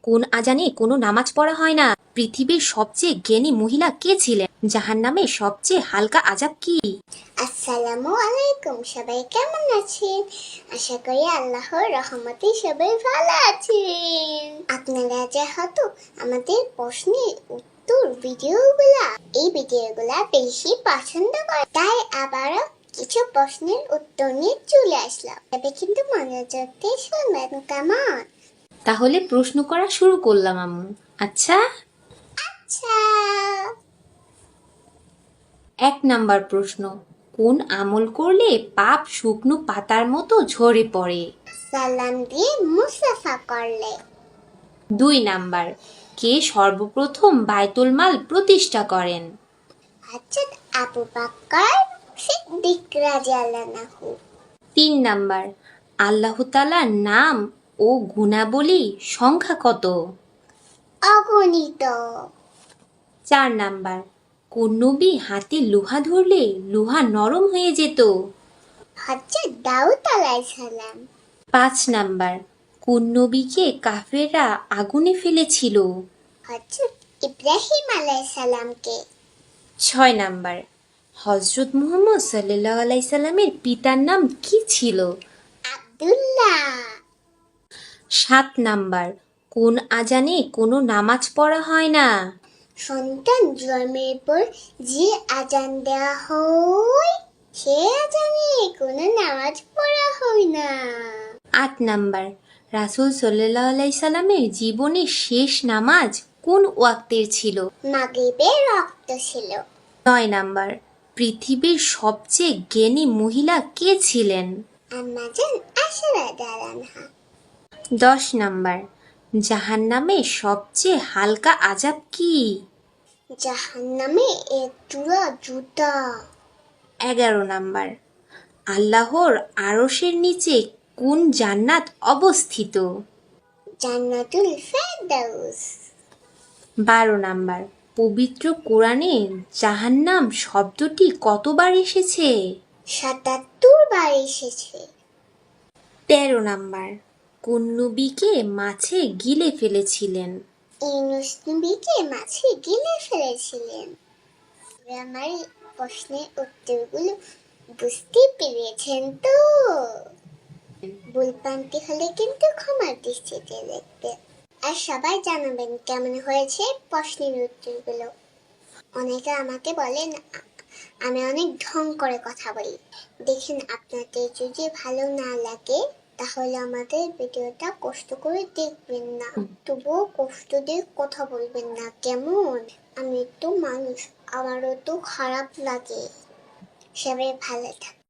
কোন আজানে কোনো নামাজ পড়া হয় না? পৃথিবীর সবচেয়ে জ্ঞানী মহিলা কে ছিলেন? জাহান্নামে সবচেয়ে হালকা আযাব কি? আসসালামু আলাইকুম, সবাই কেমন আছেন? আশা করি আল্লাহর রহমতে সবাই ভালো আছেন। আপনারা যেহেতু আমাদের প্রশ্নের উত্তর এই ভিডিওগুলা বেশি পছন্দ করে, তাই আবারও কিছু প্রশ্নের উত্তর নিয়ে চলে আসলাম। তবে কিন্তু মনোযোগ দিয়ে শুনবেন, কেমন? তাহলে প্রশ্ন করা শুরু করলাম আম্মু। আচ্ছা, আচ্ছা, 1 নাম্বার প্রশ্ন, কোন আমল করলে পাপ শুকনো পাতার মতো ঝরে পড়ে? সালাম দিয়ে মুসাফা করলে। 2 নাম্বার, কে সর্বপ্রথম বায়তুল মাল প্রতিষ্ঠা করেন? হযরত আবু বকর সিদ্দিক রাদিয়াল্লাহু। 3 নাম্বার, আল্লাহ তাআলার নাম ও গুণাবলী সংখ্যা কত? অগণিত। 4 নাম্বার, কোন নবী হাতে লোহা ধরলে লোহা নরম হয়ে যেত? হযরত দাউদ আলাইহিস সালাম। 5 নাম্বার, কোন নবীকে কাফেররা আগুনে ফেলেছিল? হযরত ইব্রাহিম আলাইহিস সালামকে। 6 নাম্বার, হযরত মুহাম্মদ সাল্লাল্লাহু আলাইহি সাল্লামের পিতার নাম কি ছিল? আব্দুল্লাহ। 7 নাম্বার, কোন আজানে কোনো নামাজ পড়া হয় না? সন্তান জন্মের পর যে আজান দেওয়া হয়, সে আজানে কোনো নামাজ পড়া হয় না। 8 নাম্বার, রাসূল সাল্লাল্লাহু আলাইহি সাল্লামের জীবনের শেষ নামাজ কোন ওয়াক্তের ছিল? মাগরিবের রক্ত ছিল। 9 নাম্বার, পৃথিবীর সবচেয়ে জ্ঞানী মহিলা কে ছিলেন? আম্মাজান আয়েশা রাদিয়াল্লাহু আনহা। 10 নাম্বার, জাহান্নামে সবচেয়ে হালকা আযাব কি? জাহান্নামে এক জোড়া জুতা। 11 নাম্বার, আল্লাহর আরশের নিচে কোন জান্নাত অবস্থিত? জান্নাতুল ফেরদাউস। 12 নাম্বার, পবিত্র কোরআনে জাহান্নাম শব্দটি কতবার এসেছে? ৭৭ বার এসেছে। 13 নাম্বার, কোন নবীকে মাছে গিলে ফেলেছিলেন? ইউনূস নবীকে মাছে গিলে ফেলেছিলেন। আমার প্রশ্নের উত্তরগুলো বুঝতে পেরেছেন তো? ভুল প্রান্তি হলে কিন্তু ক্ষমার দৃষ্টিতে দেখবেন। আর সবাই জানাবেন কেমন হয়েছে প্রশ্নের উত্তরগুলো। অনেকে আমাকে বলেন আমি অনেক ঢং করে কথা বলি। দেখেন, আপনাদের যদি ভালো না লাগে তাহলে আমাদের ভিডিওটা কষ্ট করে দেখবেন না, তবুও কষ্ট দিয়ে কথা বলবেন না, কেমন? আমি তো মানুষ, আমারও তো খারাপ লাগে। সবাই ভালো থাক।